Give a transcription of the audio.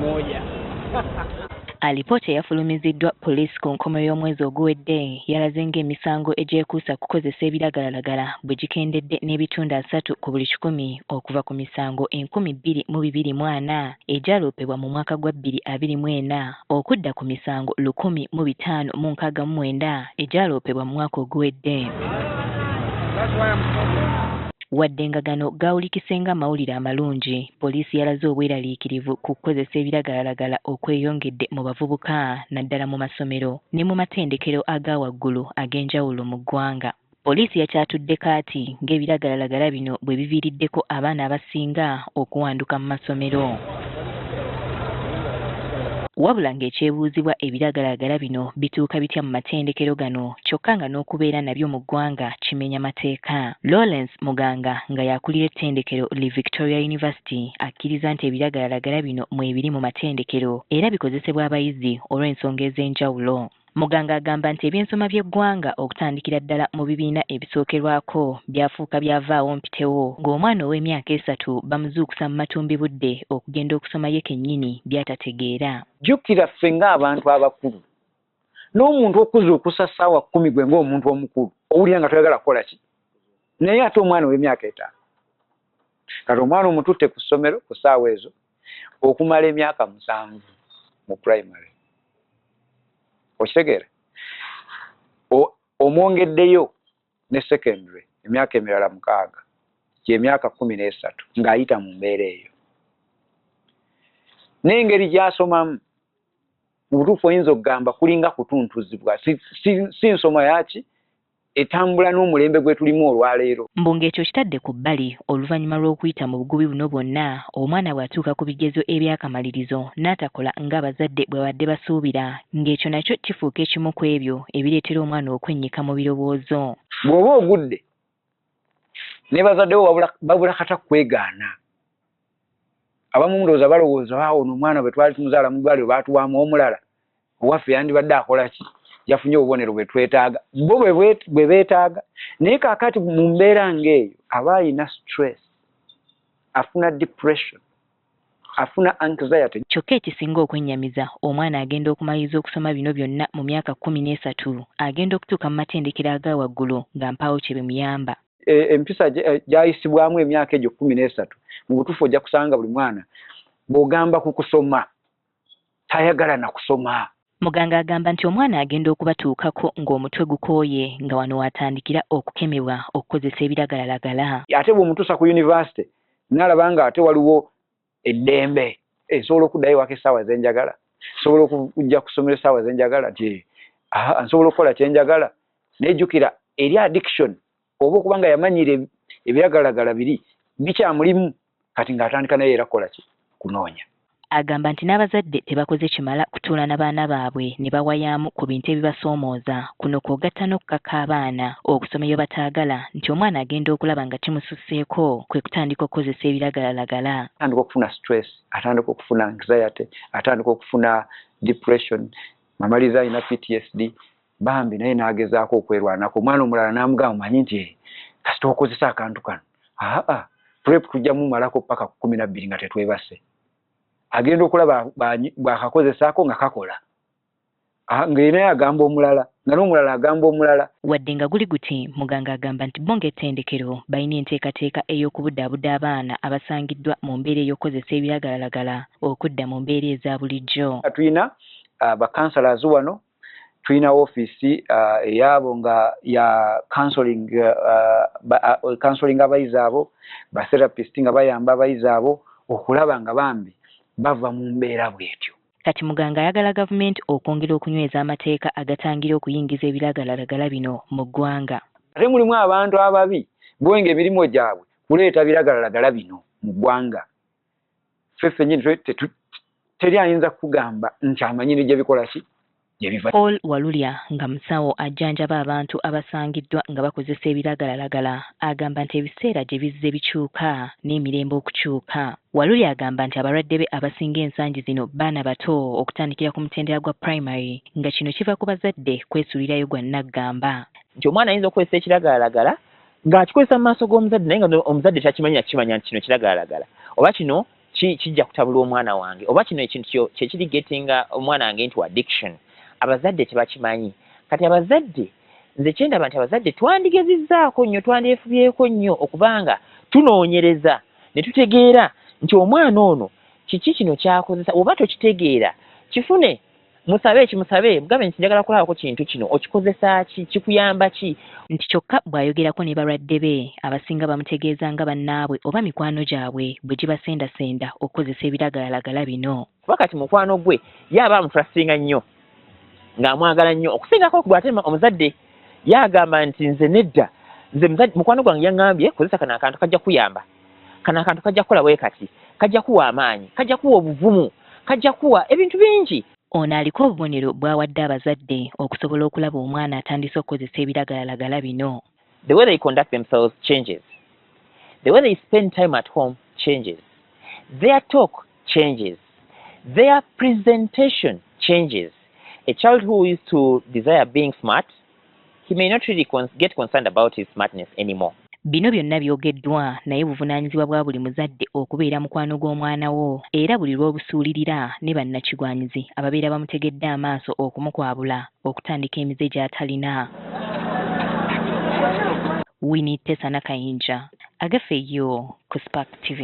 moja. Alipoota eyafulumiziddwa poliisi ku nkomerero y'omwezi oguwedde yalaze ng'emisango egyekuusa kukozesa ebiragalalagala bwe gikendedde n'ebitundu 3 ku buli 100 okuva ku misango 22,240 egyaloopebwa mu mwaka gwa 2024 okudda ku misango 1,569 egyaloopebwa mu mwaka oguwedde. Wadde nga gano gaawulikise nga amawulire amalungi, poliisi yalaze obweraliikirivu ku kukozesa ebiragalalagala okweyongedde mu bavubuka naddala mu masomero ne mu matendekero aga waggulu ag'enjawulo mu ggwanga. Poliisi yakyatudde kaati ng'ebiragalalagala bino bwe biviiriddeko abaana abasinga okuwanduka mu masomero. Wabula ng'ekyebuuzibwa ebiragalalagala bino bituuka bitya mu matendekero gano kyokka nga n'okubeera nabyo mu ggwanga kimenya mateeka. Lawrence Muganga nga yakulira ettendekero li Victoria University akkiriza nti ebiragalalagala bino mwebiri mu matendekero era bikozesebwa abayizi olw'ensonga ez'enjawulo. Muganga agamba nti ebyensoma by'eggwanga okutandikira ddala mu bibiina ebisookerwako byafuuka byavaawo mpitewo ng'omwana ow'emyaka 3 bamuzuukusa mu matumbi budde okugenda okusoma ye kennyini by'atategeera. Jjukira ffe ng'abantu abakulu n'omuntu okuzuukusa ssaawa 10 gwe ng'omuntu omukulu owulira nga toyagala kukola ki, naye ate omwana ow'emyaka 5 kati omwana omututte ku ssomero ku ssaawa ezo okumala emyaka 7 mu primary. Okitegeera omwongeddeyo ne secondary emyaka emirala 6 gy'emyaka 13 ng'ayita mu mbeera eyo. N'engeri gy'asomamu mu butuufu oyinza okugamba kulinga kutuntuzibwa si nsoma yaki etambula n'omulembe gwe tulimu olwaleero. Mbu ng'ekyo kitadde ku bbali oluvannyuma lw'okuyita mu bugubi buno bwonna omwana bw'atuuka ku bigezo eby'akamalirizo n'atakola ng'abazadde bwe badde basuubira ng'ekyo nakyo kifuuka ekimu ku ebyo ebireetera omwana okwennyika mu birowoozo. Bw'oba ogudde ne bazaddewo babula kata kwegaana. Abamu ndowooza balowooza ono omwana bwe twali tumuzaala mu ddwaliro baatuwaamu omulala owaffe yandibadde akola ki, yafunye obubonero bwe twetaaga bo bwe beetaaga. Naye kaakati mu mbeera ng'eyo aba ayina stress, afuna depression, afuna anxiety. Kyokka ekisinga okwennyamiza omwana agenda okumaliriza okusoma bino byonna mu myaka 13 agenda okutuuka mu matendekero aga waggulu nga mpaawo kye bimuyamba. Empisa gyayisibwamu emyaka egyo 13 mu butuufu ojja kusanga buli mwana bw'ogamba ku kusoma tayagala na kusoma. Muganga agamba nti omwana agenda okubatuukako ng'omutwe gukooye nga wano watandikira okukemebwa okukozesa ebiragalalagala. Ate bw'omutuusa ku university n'alaba nga ate waliwo eddembe nsobola okuddayo waka essaawa zenjagala, nsobola okujja kusomera essaawa zenjagala nti nsobola okukola kyenjagala. Nejjukira eri addiction oba okuba nga yamanyire ebiragalalagala biri bikyamulimu kati ng'atandika naye era kukola ki, kunoonya. Agamba nti n'abazadde tebakoze kimala kutuula n'abaana baabwe ne bawayaamu ku bintu ebibasoomooza kuno kw'ogatta n'okukaka abaana okusoma ebyo bataagala nti omwana agenda okulaba nga kimususseeko kwe kutandika okukozesa ebiragalalagala. Atandika okufuna stress, atandika okufuna anxiety, atandika okufuna depression, mamaliriza alina PTSD, bambi naye n'agezaako okwerwanako. Omwana omulala n'amugamba manyi nti kasita okozesa akantu kano prep tujja mumalako paka 12 nga tetwebase. Agenda okulaba bw'akakozesaako nga kakola. Ng'erinaye agamba omulala, nga n'omulala agamba omulala. Wadde nga guli guti Muganga agamba nti bo ng'ettendekero balina enteekateeka ey'okubuddaabudda abaana abasangiddwa mu mbeera ey'okukozesa ebiragalalagala okudda mu mbeera eza bulijjo. Tuyina bakansalazi wano, tuyina ofiisi eyaabo nga ya counseling abayizi abo, batherapist nga bayamba abayizi abo okulaba nga bambi bava mu mbeera bw'etyo. Kati Muganga ayagala gavumenti okwongera okunyweza amateeka agatangira okuyingiza ebiragalalagala bino mu ggwanga. Ate mulimu abantu ababi bowenga emirimu gyabwe kuleeta biragalalagala bino mu ggwanga. Ffe nnyini teri ayinza kugamba nti amanyini gye bikola ki, gye biva. Paul Walulya nga musawo ajjanjaba abantu abasangiddwa nga bakozesa ebiragalalagala agamba nti ebiseera gye bizze bikyuka n'emirembe okukyuka. Walulya agamba nti abalwadde be abasinga ensangi zino baana bato okutandikira ku mutendera gwa primary nga kino kiva ku bazadde kwesuulirayo gwa naggamba. Nti omwana ayinza okukozesa ekiragalalagala ng'akikozesa mu maaso g'omuzadde naye nga omuzadde takimanya nti kino kiragalalagala oba kino kijja kutabula omwana wange oba kino ekintu kyekiri gettinga omwana wange into addiction abazadde tebakimanyi kati abazadde nze kyendaba nti abazadde twandigezizzaako nnyo twandeefubyeko nnyo okubanga tunoonyereza ne tutegeera nti omwana ono kiki kino kyakozesa oba tokitegeera kifune musabe mugambe nti njagala kulaabako kintu kino okikozesa ki kikuyamba ki nti kyokka bw'ayogerako ne balwadde be abasinga bamutegeeza nga bannaabwe oba mikwano gyabwe bwe gibasendasenda okukozesa ebiragalalagala bino kuba kati mukwano gwe yaaba amufulasinga nnyo ng'amwagala nnyo okusingako bw'ate omuzadde yaagamba nti nze nedda nze mukwano gwange yaŋŋambye kozesa kano akantu kajja kuyamba kano akantu kajja kukola bwe kati kajja kuwa amaanyi kajja kuwa obuvumu kajja kuwa ebintu bingi ono aliko obubonero bw'awadde abazadde okusobola okulaba omwana atandise okukozesa ebiragalalagala bino. The way they conduct themselves changes. The way they spend time at home changes. Their talk changes. Their presentation changes. A child who used to desire being smart, he may not really get concerned about his smartness anymore. Bino byonna byogeddwa naye buvunaanyizibwa bwa buli muzadde okubeera mukwano gw'omwana wo era buli lw'obusuulirira ne bannakigwanyizi ababeera bamutegedde amaaso okumukwabula okutandika emize gy'atalina. Winnie Tessa Nakayinja, Agafeeyo ku Spark TV.